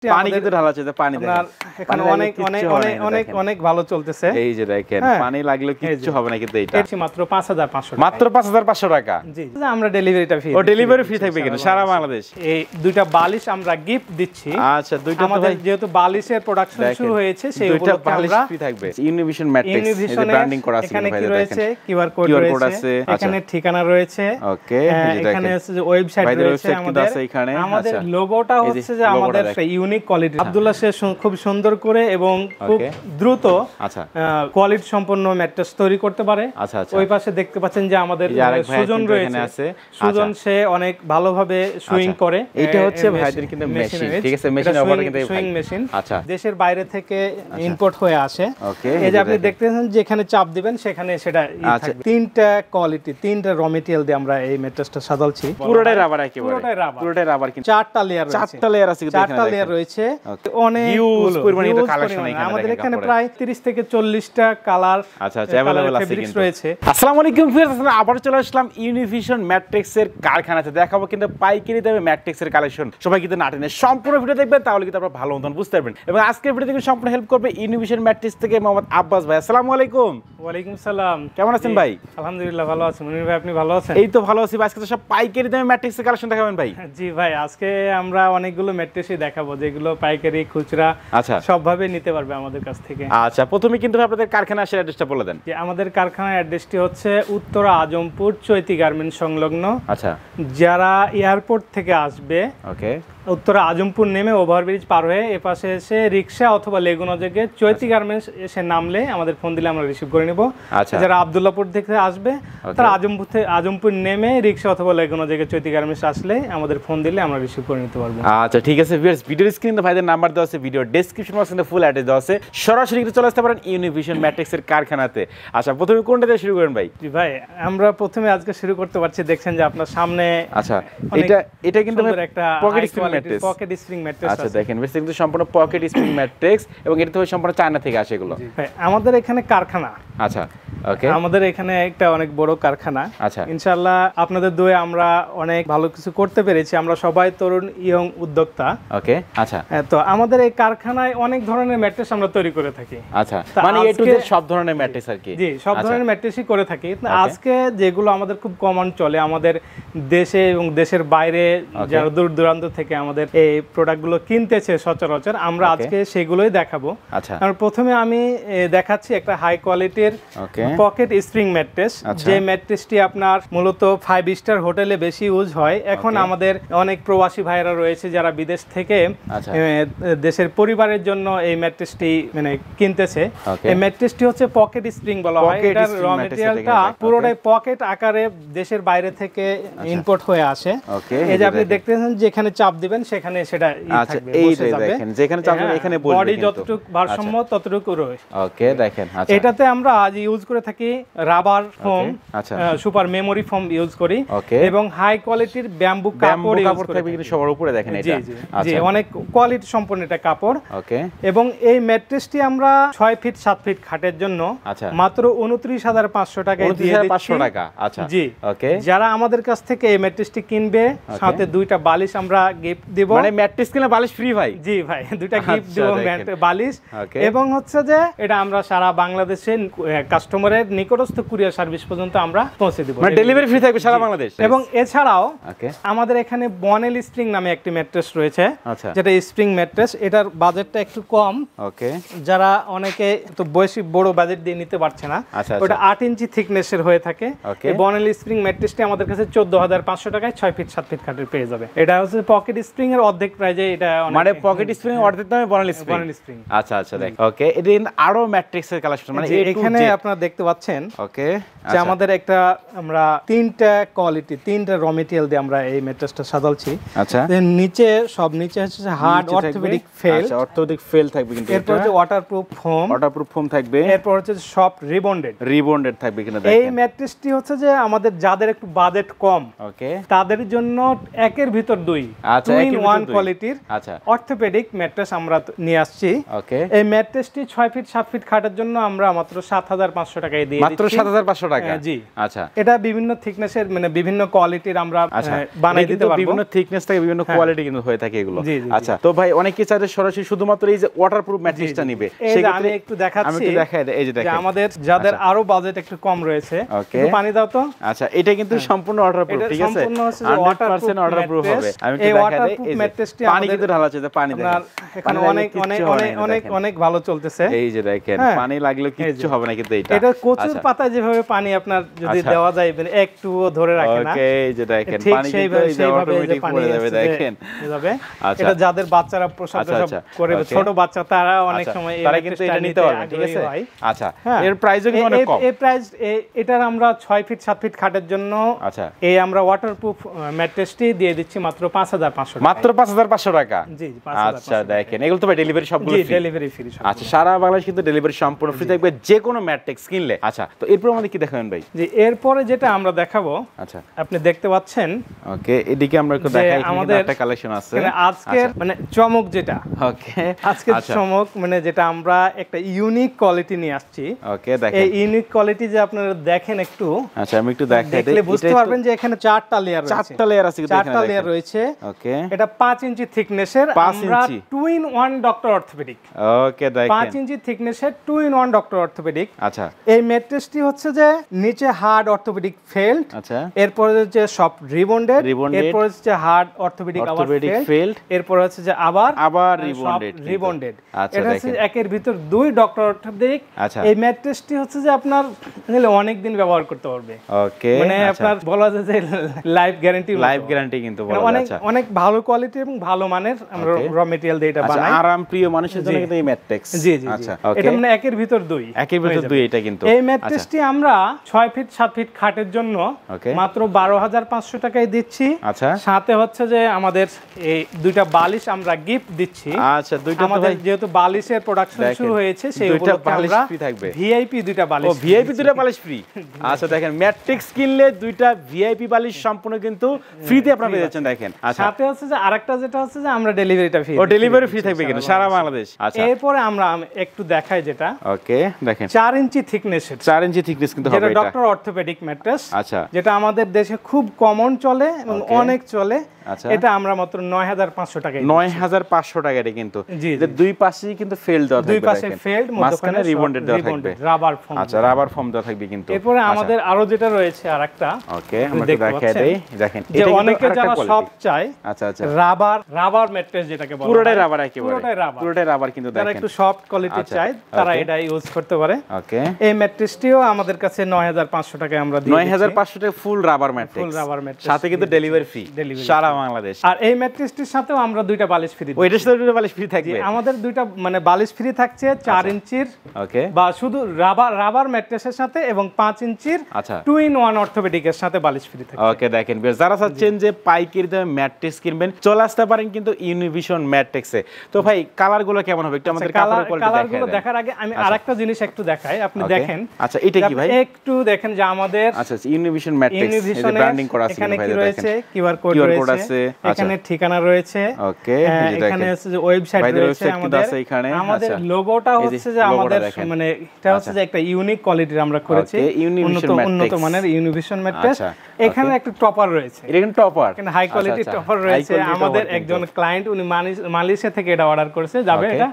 পানি কিন্তু ঢালা আছে, পানি দেখেন এখানে অনেক অনেক অনেক অনেক অনেক ভালো চলতেছে। এই যে দেখেন পানি লাগলে কিছু হবে না, কিন্তু এটা মাত্র 5500 মাত্র 5500 টাকা। জি, আমরা ডেলিভারিটা ফ্রি। ও ডেলিভারি ফ্রি থাকবে কিন্তু সারা বাংলাদেশ। এই দুইটা বালিশ আমরা গিফট দিচ্ছি। আচ্ছা, দুইটা আমাদের যেহেতু বালিশের প্রোডাকশন শুরু হয়েছে সেই উপলক্ষে আমরা ফ্রি থাকবে। ইউনিভিশন ম্যাট্রেস এই যে ব্র্যান্ডিং করা আছে এখানে কি রয়েছে, কিউআর কোড রয়েছে, এখানে ঠিকানা রয়েছে। ওকে, এখানে আছে যে ওয়েবসাইট রয়েছে আমাদের লোগোটা হচ্ছে যে আমাদের ইউনিক কোয়ালিটি। আব্দুল্লাহ সে খুব সুন্দর করে এবং খুব দ্রুত কোয়ালিটি সম্পন্ন ম্যাট্রেস তৈরি করতে পারে। ওই পাশে দেখতে পাচ্ছেন যে আমাদের সুজন রয়েছে, সুজন সে অনেক ভালোভাবে সুইং করে। এটা হচ্ছে ভাইদের কিন্তু মেশিন, ঠিক আছে, মেশিন অপারেটর কিন্তু সুইং মেশিন। আচ্ছা, দেশের বাইরে থেকে ইম্পোর্ট হয়ে আসে। এই যে আপনি দেখতেছেন যেখানে চাপ দিবেন সেখানে সেটা থাকবে। তিনটা কোয়ালিটি, তিনটা র মেটেরিয়াল দিয়ে আমরা এই ম্যাট্রেসটা সাজালছি। পুরোটাই রাবার একেবারে, পুরোটাই রাবার কিন্তু চারটা লেয়ার রয়েছে, চারটা লেয়ার আছে, চারটা লেয়ার রয়েছে। অনেক ইউজ পরিমাণে এটা কালেকশন আমাদের এখানে প্রায় 30 থেকে 40টা কালার अवेलेबल আছে কিন্তু রয়েছে। আসসালামু আলাইকুম ভিউয়ার্স, আমরা আবার চলে আসলাম ইউনিভিশন ম্যাট্রিক্সের কারখানাতে। দেখাবো কিন্তু পাইকারি দামে ম্যাট্রিক্সের কালেকশন। সবাই কিন্তু না টেনে সম্পূর্ণ ভিডিও দেখবেন, তাহলে কিন্তু আপনারা ভালো মতন বুঝতে পারবেন। এবং আজকের ভিডিও থেকে সম্পূর্ণ হেল্প করবে ইউনিভিশন ম্যাট্রিক্স থেকে মোহাম্মদ আব্বাস ভাই। আসসালামু আলাইকুম। ওয়ালাইকুম সালাম। কেমন আছেন ভাই? আলহামদুলিল্লাহ ভালো আছি। মনির ভাই আপনি ভালো আছেন? এই তো ভালো আছি। আজকে তো সব পাইকারি দামে ম্যাট্রিক্সের কালেকশন দেখাবেন ভাই। জি ভাই, আজকে আমরা অনেকগুলো ম্যাট্রিক্সই দেখাবো যেগুলো পাইকারি খুচরা সবভাবে নিতে পারবে আমাদের কাছ থেকে। আচ্ছা, প্রথমে কিন্তু আপনাদের কারখানা আসার অ্যাড্রেসটা বলে দেন। যে আমাদের কারখানার অ্যাড্রেসটি হচ্ছে উত্তরা আজমপুর চৈতি গার্মেন্টস সংলগ্ন। আচ্ছা, যারা এয়ারপোর্ট থেকে আসবে ওকে উত্তরা আজমপুর নেমে ওভারব্রিজ পার হয়ে এপাশে এসে রিক্সা অথবা লেগুনা থেকে চৈতি গার্মেন্টস এসে নামলে আমাদের ফোন দিলে আমরা রিসিভ করে নেব। যারা আব্দুল্লাহপুর থেকে আসবে তারা আজমপুর নেমে রিক্সা অথবা লেগুনা থেকে চৈতি গার্মেন্টস আসলে আমাদের ফোন দিলে আমরা রিসিভ করে নিতে পারবো। আচ্ছা ঠিক আছে ভিউয়ার্স, ভিডিওর স্ক্রিনে ভাইদের নাম্বার দেওয়া আছে, ভিডিও ডেসক্রিপশন বক্সে ফুল অ্যাড্রেস দেওয়া আছে। সরাসরি চলে আসতে পারেন ইউনিভিশন ম্যাট্রিক্সের কারখানাতে। আচ্ছা, প্রথমে কোনটা দিয়ে শুরু করেন ভাই? জি ভাই, আমরা প্রথমে আজকে শুরু করতে পারছি, দেখছেন যে আপনার সামনে। আচ্ছা, এটা কিন্তু একটা pocket spring mattress, pocket spring mattress. আচ্ছা দেখেন বেশ কিন্তু সম্পূর্ণ পকেট স্প্রিং ম্যাট্রেস এবং এটা তো সম্পূর্ণ চায়না থেকে আসে এগুলো। ভাই আমাদের এখানে কারখানা। আচ্ছা ওকে, আমাদের এখানে একটা অনেক বড় কারখানা। আচ্ছা, ইনশাআল্লাহ আপনাদের দোয়ে আমরা অনেক ভালো কিছু করতে পেরেছি। আমরা সবাই তরুণ ইয়ং উদ্যোক্তা। ওকে আচ্ছা, তো আমাদের এই কারখানায় অনেক ধরনের ম্যাট্রেস আমরা তৈরি করে থাকি। আচ্ছা, মানে এ টু জেড সব ধরনের ম্যাট্রেস আর কি? জি, সব ধরনের ম্যাট্রেসই করে থাকি। আজকে যেগুলো আমাদের খুব কমন চলে আমাদের দেশে এবং দেশের বাইরে যারা দূর দূরান্ত থেকে আমাদের এই প্রোডাক্টগুলো কিনতেছে সচরাচর, আমরা আজকে সেগুলোই দেখাবো। আচ্ছা, প্রথমে আমি দেখাচ্ছি একটা হাই কোয়ালিটির পকেট স্প্রিং ম্যাট্রেস। যে ম্যাট্রেসটি আপনার মূলত 5 স্টার হোটেলে বেশি ইউজ হয়। এখন আমাদের অনেক প্রবাসী ভাইরা রয়েছে যারা বিদেশ থেকে দেশের পরিবারের জন্য এই ম্যাট্রেসটি মানে কিনতেছে। এই ম্যাট্রেসটি হচ্ছে পকেট স্প্রিং বলা হয়। এটার র ম্যাটেরিয়ালটা পুরোটাই পকেট আকারে দেশের বাইরে থেকে ইম্পোর্ট হয়ে আসে। এই যে আপনি দেখতেছেন যেখানে চাপ দিবেন সেখানে সেটা থাকবে, বসে যাবে। দেখেন যেখানে চাপ দিবেন এখানে বসবে, বডি যতটুকু ভারসাম্য ততটুকু রয়েছে। ওকে দেখেন। আচ্ছা, এটাতে আমরা আজ ইউজ করে থাকি rubber foam, super memory foam use করি এবং হাই কোয়ালিটির ব্যাম্বু কাপড় ইউজ করি। কিন্তু সবার উপরে দেখেন এটা। জি, অনেক কোয়ালিটি সম্পন্ন এটা কাপড়। ওকে, এবং এই ম্যাট্রেসটি আমরা 6 ফিট 7 ফিট খাটের জন্য মাত্র 29,500 টাকায় দিয়ে দিচ্ছি। 500 টাকা। আচ্ছা জি, ওকে। যারা আমাদের কাছ থেকে এই ম্যাট্রেসটি কিনবে সাথে দুইটা বালিশ আমরা গিফট দেব। মানে ম্যাট্রেস কিনলে বালিশ ফ্রি ভাই? জি ভাই, দুইটা গিফট দেব, বালিশ। এবং হচ্ছে যে এটা আমরা সারা বাংলাদেশে কাস্টমারের নিকটস্থ কুরিয়ার সার্ভিস পর্যন্ত আমরা পৌঁছে দেব। মানে ডেলিভারি ফ্রি থাকবে সারা বাংলাদেশ। এবং এছাড়াও আমাদের এখানে বনেল স্প্রিং নামে একটি ম্যাট্রেস রয়েছে, যেটা স্প্রিং ম্যাট্রেস। এটার বাজেটটা একটু কম। ওকে, যারা অনেকে তো বেশি বড় বাজেট দিয়ে নিতে পারছে না, ওটা 8 ইঞ্চি থিকনেসের হয়ে থাকে। এই বনেল স্প্রিং ম্যাট্রেসটি আমাদের কাছে 14,500 টাকায় 6 ফিট 7 ফিট খাটের পেয়ে যাবে। এটা হচ্ছে পকেট স্প্রিং এর অর্ধেক প্রাইজে। এটা মানে পকেট স্প্রিং এর অর্ধেক দামে বনেল স্প্রিং। আচ্ছা আচ্ছা, দেখ। ওকে, এটা আরো ম্যাট্রিক্সের কালেকশন, মানে এখানে আপনারা দেখতে পাচ্ছেন। ওকে, যে আমাদের একটা আমরা তিনটা কোয়ালিটি, তিনটা র মেটেরিয়াল দিয়ে আমরা এই ম্যাট্রেসটা সাজালছি। আচ্ছা, নিচে সব নিচে হচ্ছে হার্ড অর্থোপেডিক ফেল। আচ্ছা, অর্থোপেডিক ফেল থাকবে কিন্তু। এরপর হচ্ছে ওয়াটারপ্রুফ ফোম থাকবে। এরপর হচ্ছে সব রিবন্ডেড থাকবে কিনা দেখেন। এই ম্যাট্রেসটি হচ্ছে যে আমাদের যাদের একটু বাজেট কম, ওকে, তাদের জন্য একের ভিতর দুই, আচ্ছা, 2-in-1 কোয়ালিটির অর্থোপেডিক ম্যাট্রেস আমরা নিয়ে আসছি। ওকে, এই ম্যাট্রেসটি 6 ফিট 7 ফিট খাটের জন্য আমরা মাত্র 7,500 টাকায় দিয়ে মাত্র 7500 টাকা। জি আচ্ছা, এটা বিভিন্ন থিকনেসের মানে বিভিন্ন কোয়ালিটির আমরা বানাই দিতে পারবো। বিভিন্ন থিকনেস থেকে বিভিন্ন কোয়ালিটি কিন্তু হয়ে থাকে এগুলো। আচ্ছা, তো ভাই অনেকে চাইলে সরাসরি শুধুমাত্র এই যে ওয়াটারপ্রুফ ম্যাট্রেসটা নেবে, সেক্ষেত্রে আমি একটু দেখাচ্ছি। আমি একটু দেখাই দেই, এই যে দেখেন আমাদের যাদের আরো বাজেট একটু কম রয়েছে, একটু পানি দাও তো। আচ্ছা, এটা কিন্তু সম্পূর্ণ ওয়াটারপ্রুফ, ঠিক আছে, 100% ওয়াটারপ্রুফ হবে। আমি একটু দেখাই দেই, এই ম্যাট্রেসটি পানি কিন্তু ঢালা আছে, পানি দেখেন এখন অনেক অনেক অনেক অনেক ভালো চলতেছে। এই যে দেখেন পানি লাগলে কিচ্ছু হবে না কিন্তু এটা কচুর পাতা যেভাবে পানি আপনার যদি দেওয়া যায় একটু ধরে রাখে না। ওকে, এই যে দেখেন পানি কিন্তু এই যে অটোমেটিক পড়ে যাবে, দেখেন এভাবে। এটা যাদের বাচ্চারা প্রসাব করে, ছোট বাচ্চা, তারা অনেক সময় তারা কিন্তু এটা নিতে পারবে, ঠিক আছে। আচ্ছা, এর প্রাইসও কিন্তু অনেক কম। এই প্রাইস এটার আমরা 6 ফিট 7 ফিট খাটের জন্য আচ্ছা এই আমরা ওয়াটারপ্রুফ ম্যাট্রেসটি দিয়ে দিচ্ছি মাত্র 5500 টাকা। মাত্র 5500 টাকা। জি, আচ্ছা দেখেন, এগুলো তো ভাই ডেলিভারি সবগুলো ফ্রি। Delivery free. আচ্ছা, সারা বাংলাদেশ কিন্তু ডেলিভারি সম্পূর্ণ ফ্রি থাকবে যে কোনো ম্যাট্রেস কিনলে। আচ্ছা, তো এরপর আমাদের কি দেখাবেন ভাই? জি, এরপরে যেটা আমরা দেখাবো, আচ্ছা আপনি দেখতে পাচ্ছেন। ওকে, এদিকে আমরা একটু দেখাই, এখানে একটা কালেকশন আছে। মানে আজকের মানে চমক যেটা, ওকে আজকের চমক মানে যেটা আমরা একটা ইউনিক কোয়ালিটি নিয়ে আসছি। ওকে, দেখেন এই ইউনিক কোয়ালিটি যে আপনারা দেখেন একটু। আচ্ছা, আমি একটু দেখাই দেই, দেখলে বুঝতে পারবেন যে এখানে 4টা লেয়ার রয়েছে। 4টা লেয়ার আছে, 4টা লেয়ার রয়েছে। ওকে, এটা 5 ইঞ্চি থিকনেসের আমরা 2 in 1 ডক্টর অর্থোপেডিক। ওকে, দেখেন 5 ইঞ্চি থিকনেসের 2 in 1 ডক্টর অর্থোপেডিক। আচ্ছা, এই ম্যাট্রেসটি হচ্ছে যে নিচে হার্ড অর্থোপেডিক ফেল্ড, আচ্ছা এরপর হচ্ছে সফট রিবন্ডেড, এরপর হচ্ছে হার্ড অর্থোপেডিক আবার ফেল্ড, এরপর হচ্ছে যে আবার রিবন্ডেড। এটা হচ্ছে একের ভিতর 2 ডক্টর অর্থোপেডিক। এই ম্যাট্রেসটি হচ্ছে যে আপনার অনেক দিন ব্যবহার করতে পারবে। ওকে, মানে আপনার বলা যায় যে লাইফ গ্যারান্টি কিন্তু বলা যায়। অনেক ভালো কোয়ালিটি এবং ভালো মানের আমরা র ম্যাটেরিয়াল দিয়ে এটা বানাই। আরাম প্রিয় মানুষের জন্য কিন্তু এই ম্যাট্রেস। জি জি, আচ্ছা এটা মানে একের ভিতর 2 এটা কিন্তু। এই ম্যাট্রেসটি আমরা 6 ফিট 7 ফিট খাটের জন্য মাত্র 12500 টাকায় দিচ্ছি। আচ্ছা, সাথে হচ্ছে যে আমাদের এই দুইটা বালিশ আমরা গিফট দিচ্ছি। আচ্ছা, দুইটা আমাদের যেহেতু বালিশের প্রোডাকশন শুরু হয়েছে, সেই উপলক্ষে আমরা ফ্রি থাকবে, ভিআইপি দুইটা বালিশ। ও ভিআইপি দুইটা বালিশ ফ্রি। আচ্ছা দেখেন, ম্যাট্রেস কিনলে দুইটা ভিআইপি বালিশ সম্পূর্ণ কিন্তু ফ্রিতে আপনারা পেয়ে যাচ্ছেন। দেখেন, আচ্ছা সাথে হচ্ছে যে আরেকটা যেটা হচ্ছে যে আমরা ডেলিভারিটা ফ্রি। ও ডেলিভারি ফ্রি থাকবে কিন্তু সারা বাংলাদেশ। আচ্ছা, এরপরে আমরা একটু দেখাই যেটা। ওকে, দেখেন 4 ইঞ্চি থিকনেসের, 4 ইঞ্চি থিকনেস কিন্তু হবে এটা ডক্টর অর্থোপেডিক ম্যাট্রেস। আচ্ছা, যেটা আমাদের দেশে খুব কমন চলে এবং অনেক চলে। আচ্ছা, এটা আমরা মাত্র 9500 টাকায় 9500 টাকা এটা কিন্তু। যে দুই পাশেই কিন্তু ফেল্ড দেওয়া থাকবে, দুই পাশে ফেল্ড, মাঝখানে রিবন্ডেড দেওয়া থাকবে, রাবার ফোম। আচ্ছা, রাবার ফোম দেওয়া থাকবে কিন্তু। এরপরে আমাদের আরো যেটা রয়েছে আরেকটা। ওকে, আমরা দেখাই দেই, দেখেন যে অনেকে যারা সব চায়। আচ্ছা আচ্ছা, রাবার ম্যাট্রেস যেটাকে বলা হয়, পুরোটাই রাবার, একেবারে পুরোটাই রাবার কিন্তু। দেখেন, যারা একটু সফট কোয়ালিটি চায় তারা এটা ইউজ করতে পারে। ওকে, এই ম্যাট্রেসটিও আমাদের কাছে 9500 টাকায় আমরা দিই। 9500 টাকা ফুল রাবার ম্যাট্রেস, সাথে কিন্তু ডেলিভারি ফ্রি সারা বাংলাদেশ। আর এই ম্যাট্রেসটির সাথেও আমরা দুইটা বালিশ ফ্রি দিই। ওইটার সাথে দুইটা বালিশ ফ্রি থাকবে। আমাদের দুইটা মানে বালিশ ফ্রি থাকছে 4 ইঞ্চির, ওকে, বা শুধু রাবার ম্যাট্রেসের সাথে, এবং 5 ইঞ্চির 2 in 1 অর্থোপেডিকের সাথে বালিশ ফ্রি থাকবে। ওকে, দেখেন যারা চাচ্ছেন যে পাইকারি দামে ম্যাট্রেস কিনবেন, চলে আসতে পারেন কিন্তু ইউনিভিশন ম্যাট্রেসে। তো ভাই কালারগুলো কেমন হবে একটু আমাদের কালারগুলো দেখার আগে আমি আরেকটা জিনিস একটু দেখাই, আপনি দেখেন। আচ্ছা, এটা কি ভাই? একটু দেখেন যে আমাদের আচ্ছা ইউনিভিশন ম্যাট্রেস এই যে ব্র্যান্ডিং করা আছে, এখানে কি রয়েছে, কিউআর কোড রয়েছে, এখানে ঠিকানা রয়েছে। ওকে, এখানে হচ্ছে যে ওয়েবসাইট রয়েছে আমাদের লোগোটা হচ্ছে যে আমাদের মানে এটা হচ্ছে যে একটা ইউনিক কোয়ালিটির আমরা করেছি, উন্নত মানের ইউনিভিশন ম্যাট্রেস। এখানে একটা টপার রয়েছে, এটা টপার, এখানে হাই কোয়ালিটি টপার রয়েছে। আমাদের একজন ক্লায়েন্ট উনি মালয়েশিয়া থেকে এটা অর্ডার করেছে, যাবে এটা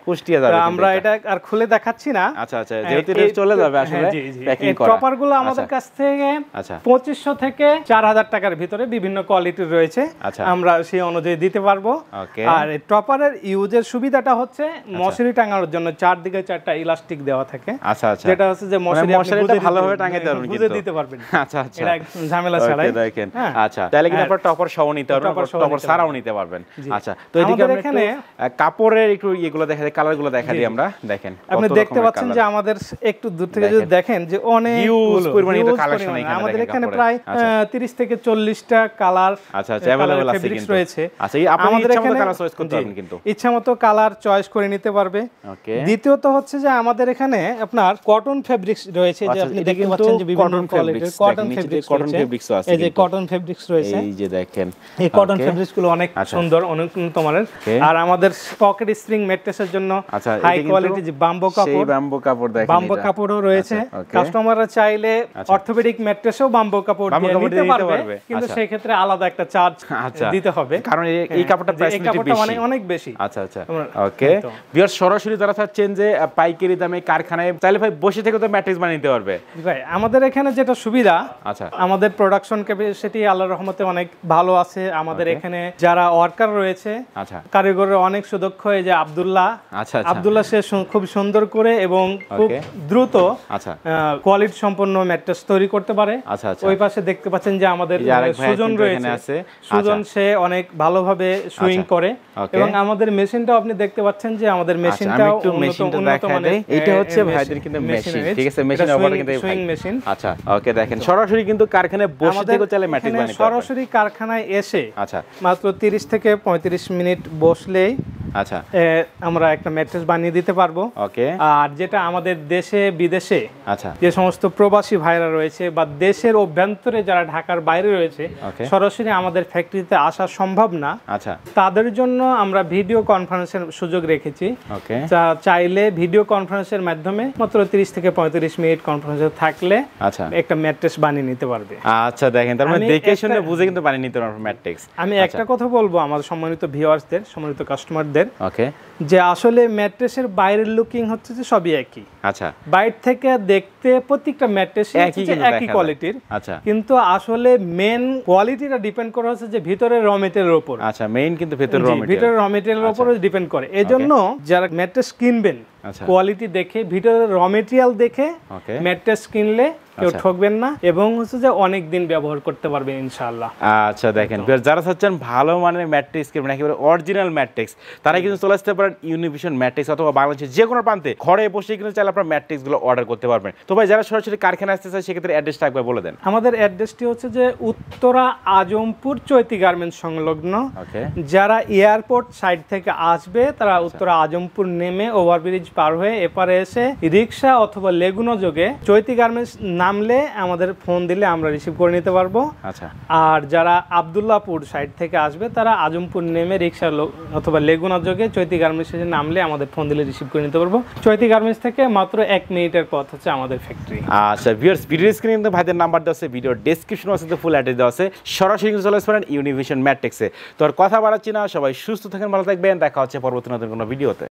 কুষ্টিয়া যাবে। আমরা এটা আর খুলে দেখাচ্ছি না। আচ্ছা আচ্ছা, যেহেতু এটা চলে যাবে আসলে প্যাকিং করা। টপারগুলো আমাদের কাছ থেকে 2500 থেকে 4000 টাকার ভিতরে বিভিন্ন কোয়ালিটির রয়েছে, আমরা সেই অনুযায়ী দিতে পারবো। আর এই টপারের ইউজের সুবিধাটা হচ্ছে মশারি টাঙানোর জন্য চারদিকে 4টা ইলাস্টিক দেওয়া থাকে। আচ্ছা আচ্ছা, যেটা হচ্ছে যে মশারিটা ভালোভাবে টাঙাইতে পারবেন, বুঝে দিতে পারবেন। আচ্ছা আচ্ছা, এটা ঝামেলা ছাড়াই দেখেন। আচ্ছা, তাহলে কিন্তু আপনারা টপার সহ নিতে পারবেন, টপার ছাড়াও নিতে পারবেন। আচ্ছা, তো এদিকে আমরা এখানে কাপড়ের একটু ইয়েগুলো দেখা যায়, কালারগুলো দেখা দিই আমরা। দেখেন আপনি দেখতে পাচ্ছেন যে আমাদের একটু দূর থেকে যদি দেখেন যে অনেক পরিমাণে কালেকশন আমাদের এখানে প্রায় 30 থেকে 40টা কালার আচ্ছা আচ্ছা अवेलेबल আছে কিন্তু রয়েছে। আচ্ছা, এই আপনি ইচ্ছামতো কালার চয়েস করতে পারবেন কিন্তু, ইচ্ছামতো কালার চয়েস করে নিতে পারবে। ওকে, দ্বিতীয়ত হচ্ছে যে আমাদের এখানে আপনার কটন ফেব্রিক্স রয়েছে, যে আপনি দেখতে পাচ্ছেন যে বিভিন্ন কোয়ালিটির কটন ফেব্রিক্স আছে। এই যে কটন ফেব্রিক্স রয়েছে, এই যে দেখেন এই কটন ফেব্রিক্স গুলো অনেক সুন্দর, অনেক উন্নত মানের। আর আমাদের পকেট স্প্রিং ম্যাট্রেসের জন্য হাই কোয়ালিটি যে বাম্বো কাপড়, সেই বাম্বো কাপড় দেখেন, বাম্বো কাপড়ও রয়েছে কাস্টমাররা চাইলে অর্থোপেডিক ম্যাট্রেসও বাম্বু কাপড় দিয়ে নিতে পারবে কিন্তু সেই ক্ষেত্রে আলাদা একটা চার্জ দিতে হবে কারণ এই কাপড়টা প্রাইস বেশি মানে অনেক বেশি আচ্ছা আচ্ছা ওকে ভিউয়ার সরাসরি যারা চাচ্ছেন যে পাইকারি দামে কারখানায় চাইলে ভাই বসে থেকে তো ম্যাট্রেস বানিয়ে নিতে পারবে ভাই আমাদের এখানে যেটা সুবিধা আচ্ছা আমাদের প্রোডাকশন ক্যাপাসিটি আল্লাহর রহমতে অনেক ভালো আছে আমাদের এখানে যারা ওয়ার্কার রয়েছে আচ্ছা কারিগরের অনেক সুদক্ষ এই যে আব্দুল্লাহ আচ্ছা আব্দুল্লাহ সে খুব সুন্দর করে এবং খুব দ্রুত আচ্ছা কোয়ালিটি সম্পন্ন ম্যাট্রেস তৈরি করতে পারে আচ্ছা আচ্ছা ওই পাশে দেখতে পাচ্ছেন যে আমাদের সুজন রয়েছে সুজন সে অনেক ভালোভাবে সুইং করে এবং আমাদের মেশিনটাও আপনি দেখতে পাচ্ছেন যে আমাদের মেশিনটাও উন্নত মানের এটা হচ্ছে ভাইদের কিন্তু মেশিন ঠিক আছে মেশিন অপারেটর কিন্তু সুইং মেশিন আচ্ছা ওকে দেখেন সরাসরি কিন্তু কারখানায় বসে থেকে চাইলে ম্যাট্রেস বানাতে সরাসরি কারখানায় এসে আচ্ছা মাত্র 30 থেকে 35 মিনিট বসলেই আচ্ছা আমরা একটা ম্যাট্রেস বানিয়ে দিতে পারবো ওকে আর যেটা আমাদের দেশে বিদেশে আচ্ছা যে সমস্ত প্রবাসী ভাইরা রয়েছে বা দেশের অভ্যন্তরে যারা ঢাকার বাইরে রয়েছে সরাসরি আমাদের ফ্যাক্টরিতে আসা সম্ভব না আচ্ছা তাদের জন্য আমরা ভিডিও কনফারেন্সের সুযোগ রেখেছি ওকে চাইলে ভিডিও কনফারেন্সের মাধ্যমে মাত্র 30 থেকে 35 মিনিট কনফারেন্সে থাকলে আচ্ছা একটা ম্যাট্রেস বানিয়ে নিতে পারবে আচ্ছা দেখেন তার মানে দেখে শুনে বুঝে কিন্তু বানিয়ে নিতে পারবে ম্যাট্রেস আমি একটা কথা বলবো আমাদের সম্মানিত ভিউয়ার্সদের সম্মানিত কাস্টমারদের ওকে যে আসলে ম্যাট্রেসের বাইরের লুকিং হচ্ছে যে সবই একই আচ্ছা বাইরে থেকে দেখতে প্রত্যেকটা ম্যাট্রেস একই কোয়ালিটির আচ্ছা কিন্তু আসলে মেন কোয়ালিটিটা ডিপেন্ড করে হচ্ছে যে ভিতরের র মেটেরিয়ালের উপর আচ্ছা মেইন কিন্তু ভিতরের র মেটেরিয়ালের উপর ডিপেন্ড করে এজন্য যারা ম্যাট্রেস কিনবেন কোয়ালিটি দেখে ভিতরের র মেটেরিয়াল দেখে ম্যাট্রেস কিনলে কেউ ঠকবেন না এবং হচ্ছে যে অনেক দিন ব্যবহার করতে পারবেন ইনশাআল্লাহ আচ্ছা দেখেন যারা চাচ্ছেন ভালো মানের ম্যাট্রেস কিনবেন একেবারে অরিজিনাল ম্যাট্রেস তারা কিন্তু চলে আসতে পারেন ইউনিভিশন ম্যাট্রেস অথবা বাংলাদেশের যে কোনো প্রান্তে ঘরে বসে কিন্তু চাইলে আপনারা ম্যাট্রেস গুলো অর্ডার করতে পারবেন তো ভাই যারা সরাসরি কারখানা আসতে চায় সেক্ষেত্রে অ্যাড্রেসটা একবার বলে দেন আমাদের অ্যাড্রেসটি হচ্ছে যে উত্তরা আজমপুর চৈতি গার্মেন্টস সংলগ্ন যারা এয়ারপোর্ট সাইড থেকে আসবে তারা উত্তরা আজমপুর নেমে ওভারব্রিজ পার হয়ে এপারে এসে রিক্সা অথবা লেগুনো যোগে চৈতি গার্মেন্টস নামলে আমাদের ফোন দিলে আমরা রিসিভ করে নিতে পারবো আচ্ছা আর যারা আব্দুল্লাহপুর সাইড থেকে আসবে তারা আজমপুর নেমে রিক্সা অথবা লেগুনা যোগে চৈতি গার্মেন্টসে নামলে আমাদের ফোন দিলে রিসিভ করে নিতে পারবো চৈতি গার্মেন্টস থেকে মাত্র 1 মিনিটের পথ হচ্ছে আমাদের ফ্যাক্টরি আচ্ছা ভিউয়ার্স ভিডিও স্ক্রিনে কিন্তু ভাইদের নাম্বার দেওয়া আছে ভিডিও ডেসক্রিপশনে আছে ফুল অ্যাড্রেস দেওয়া আছে সরাসরি চলে আসবেন ইউনিভিশন ম্যাট্রেসে তো আর কথা বাড়াচ্ছি না সবাই সুস্থ থাকেন ভালো থাকবেন দেখা হচ্ছে পরবর্তী নতুন কোনো ভিডিওতে